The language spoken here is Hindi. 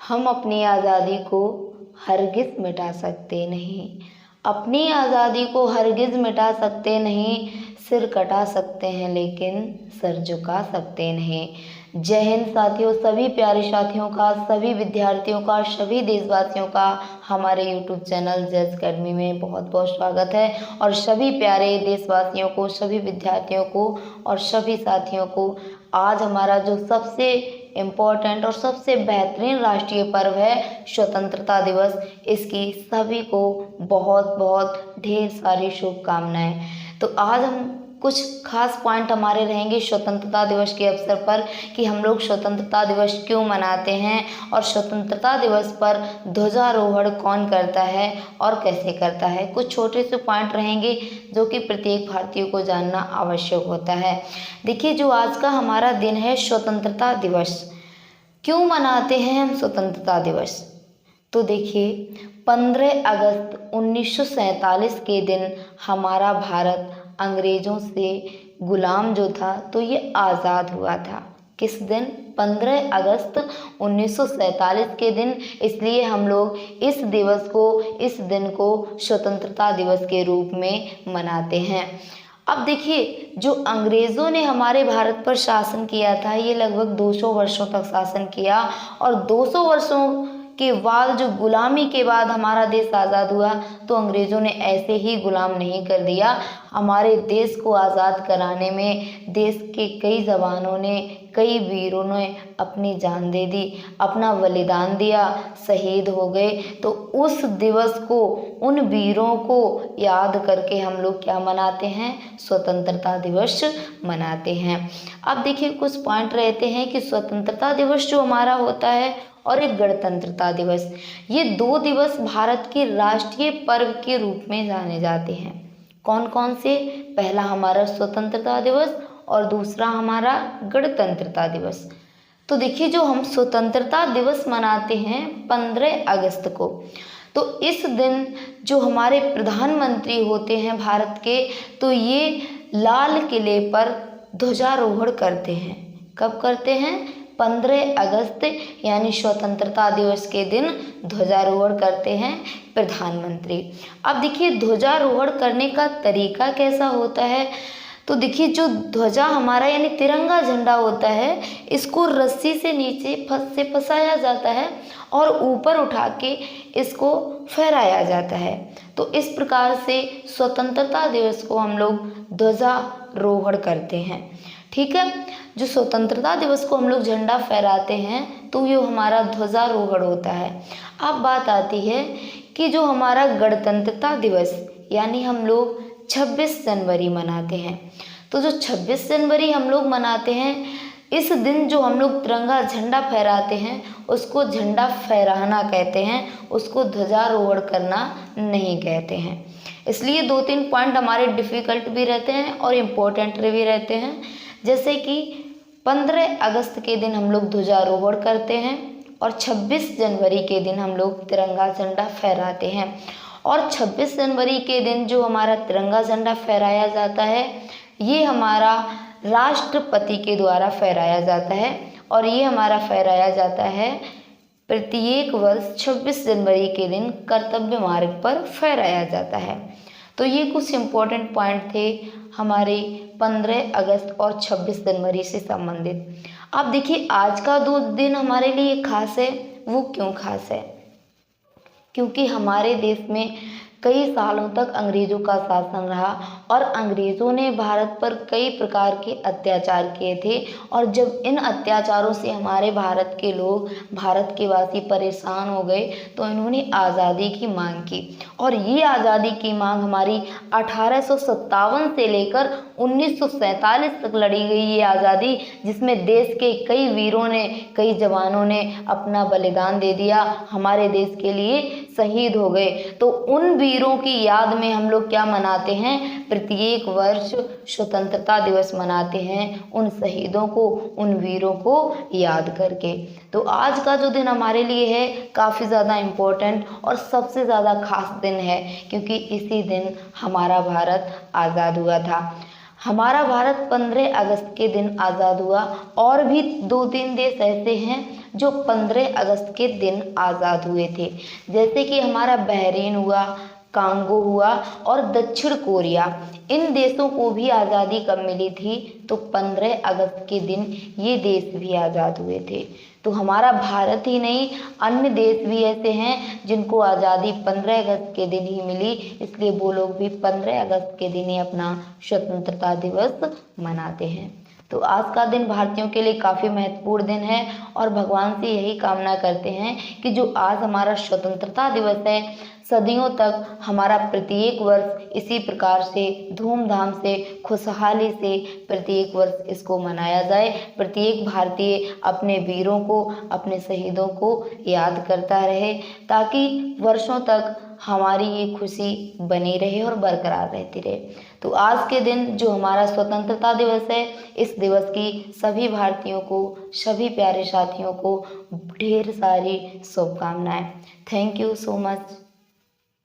हम अपनी आज़ादी को हरगिज़ मिटा सकते नहीं। अपनी आज़ादी को हरगिज़ मिटा सकते नहीं। सिर कटा सकते हैं लेकिन सर झुका सकते नहीं। जय हिंद साथियों, सभी प्यारे साथियों का, सभी विद्यार्थियों का, सभी देशवासियों का हमारे YouTube चैनल जज अकेडमी में बहुत बहुत स्वागत है। और सभी प्यारे देशवासियों को, सभी विद्यार्थियों को और सभी साथियों को आज हमारा जो सबसे इम्पोर्टेंट और सबसे बेहतरीन राष्ट्रीय पर्व है स्वतंत्रता दिवस, इसकी सभी को बहुत बहुत ढेर सारी शुभकामनाएं। तो आज हम कुछ खास पॉइंट हमारे रहेंगे स्वतंत्रता दिवस के अवसर पर कि हम लोग स्वतंत्रता दिवस क्यों मनाते हैं और स्वतंत्रता दिवस पर ध्वजारोहण कौन करता है और कैसे करता है। कुछ छोटे से पॉइंट रहेंगे जो कि प्रत्येक भारतीय को जानना आवश्यक होता है। देखिए, जो आज का हमारा दिन है स्वतंत्रता दिवस, क्यों मनाते हैं हम स्वतंत्रता दिवस? तो देखिए, 15 अगस्त 1947 के दिन हमारा भारत अंग्रेज़ों से गुलाम जो था तो ये आज़ाद हुआ था। किस दिन? 15 अगस्त 1947 के दिन। इसलिए हम लोग इस दिन को स्वतंत्रता दिवस के रूप में मनाते हैं। अब देखिए, जो अंग्रेज़ों ने हमारे भारत पर शासन किया था, ये लगभग 200 वर्षों तक शासन किया और 200 वर्षों के बाद जो गुलामी के बाद हमारा देश आज़ाद हुआ तो अंग्रेज़ों ने ऐसे ही गुलाम नहीं कर दिया। हमारे देश को आज़ाद कराने में देश के कई जवानों ने, कई वीरों ने अपनी जान दे दी, अपना बलिदान दिया, शहीद हो गए। तो उस दिवस को, उन वीरों को याद करके हम लोग क्या मनाते हैं? स्वतंत्रता दिवस मनाते हैं। अब देखिए, कुछ पॉइंट रहते हैं कि स्वतंत्रता दिवस जो हमारा होता है और एक गणतंत्रता दिवस, ये दो दिवस भारत के राष्ट्रीय पर्व के रूप में जाने जाते हैं। कौन कौन से? पहला हमारा स्वतंत्रता दिवस और दूसरा हमारा गणतंत्रता दिवस। तो देखिए, जो हम स्वतंत्रता दिवस मनाते हैं 15 अगस्त को, तो इस दिन जो हमारे प्रधानमंत्री होते हैं भारत के, तो ये लाल किले पर ध्वजारोहण करते हैं। कब करते हैं? 15 अगस्त यानी स्वतंत्रता दिवस के दिन ध्वजारोहण करते हैं प्रधानमंत्री। अब देखिए, ध्वजारोहण करने का तरीका कैसा होता है? तो देखिए, जो ध्वजा हमारा यानी तिरंगा झंडा होता है, इसको रस्सी से नीचे फंसाया जाता है और ऊपर उठा के इसको फहराया जाता है। तो इस प्रकार से स्वतंत्रता दिवस को हम लोग ध्वजारोहण करते हैं। ठीक है, जो स्वतंत्रता दिवस को हम लोग झंडा फहराते हैं तो ये हमारा ध्वजारोहण होता है। अब बात आती है कि जो हमारा गणतंत्रता दिवस यानी हम लोग 26 जनवरी मनाते हैं। तो जो 26 जनवरी हम लोग मनाते हैं, इस दिन जो हम लोग तिरंगा झंडा फहराते हैं उसको झंडा फहराना कहते हैं, उसको ध्वजारोहण करना नहीं कहते हैं। इसलिए 2-3 पॉइंट हमारे डिफ़िकल्ट भी रहते हैं और इम्पोर्टेंट भी रहते हैं। जैसे कि 15 अगस्त के दिन हम लोग ध्वजारोहण करते हैं और 26 जनवरी के दिन हम लोग तिरंगा झंडा फहराते हैं। और 26 जनवरी के दिन जो हमारा तिरंगा झंडा फहराया जाता है, ये हमारा राष्ट्रपति के द्वारा फहराया जाता है और ये हमारा फहराया जाता है प्रत्येक वर्ष 26 जनवरी के दिन कर्तव्य मार्ग पर फहराया जाता है। तो ये कुछ इम्पोर्टेंट पॉइंट थे हमारे 15 अगस्त और 26 जनवरी से संबंधित। अब देखिए, आज का जो दिन हमारे लिए खास है, वो क्यों खास है? क्योंकि हमारे देश में कई सालों तक अंग्रेज़ों का शासन रहा और अंग्रेज़ों ने भारत पर कई प्रकार के अत्याचार किए थे। और जब इन अत्याचारों से हमारे भारत के लोग, भारत के वासी परेशान हो गए तो इन्होंने आज़ादी की मांग की। और ये आज़ादी की मांग हमारी 1857 से लेकर 1947 तक लड़ी गई ये आज़ादी, जिसमें देश के कई वीरों ने, कई जवानों ने अपना बलिदान दे दिया, हमारे देश के लिए शहीद हो गए। तो उन वीरों की याद में हम लोग क्या मनाते हैं? प्रत्येक वर्ष स्वतंत्रता दिवस मनाते हैं, उन शहीदों को, उन वीरों को याद करके। तो आज का जो दिन हमारे लिए है काफ़ी ज़्यादा इम्पोर्टेंट और सबसे ज़्यादा खास दिन है, क्योंकि इसी दिन हमारा भारत आज़ाद हुआ था। हमारा भारत 15 अगस्त के दिन आज़ाद हुआ। और भी 2-3 देश ऐसे हैं जो 15 अगस्त के दिन आज़ाद हुए थे। जैसे कि हमारा बहरीन हुआ, कांगो हुआ और दक्षिण कोरिया, इन देशों को भी आज़ादी कब मिली थी? तो 15 अगस्त के दिन ये देश भी आज़ाद हुए थे। तो हमारा भारत ही नहीं, अन्य देश भी ऐसे हैं जिनको आज़ादी 15 अगस्त के दिन ही मिली, इसलिए वो लोग भी 15 अगस्त के दिन ही अपना स्वतंत्रता दिवस मनाते हैं। तो आज का दिन भारतीयों के लिए काफ़ी महत्वपूर्ण दिन है और भगवान से यही कामना करते हैं कि जो आज हमारा स्वतंत्रता दिवस है, सदियों तक हमारा प्रत्येक वर्ष इसी प्रकार से धूमधाम से, खुशहाली से प्रत्येक वर्ष इसको मनाया जाए। प्रत्येक भारतीय अपने वीरों को, अपने शहीदों को याद करता रहे, ताकि वर्षों तक हमारी ये खुशी बनी रहे और बरकरार रहती रहे। तो आज के दिन जो हमारा स्वतंत्रता दिवस है, इस दिवस की सभी भारतीयों को, सभी प्यारे साथियों को ढेर सारी शुभकामनाएं। Thank you so much.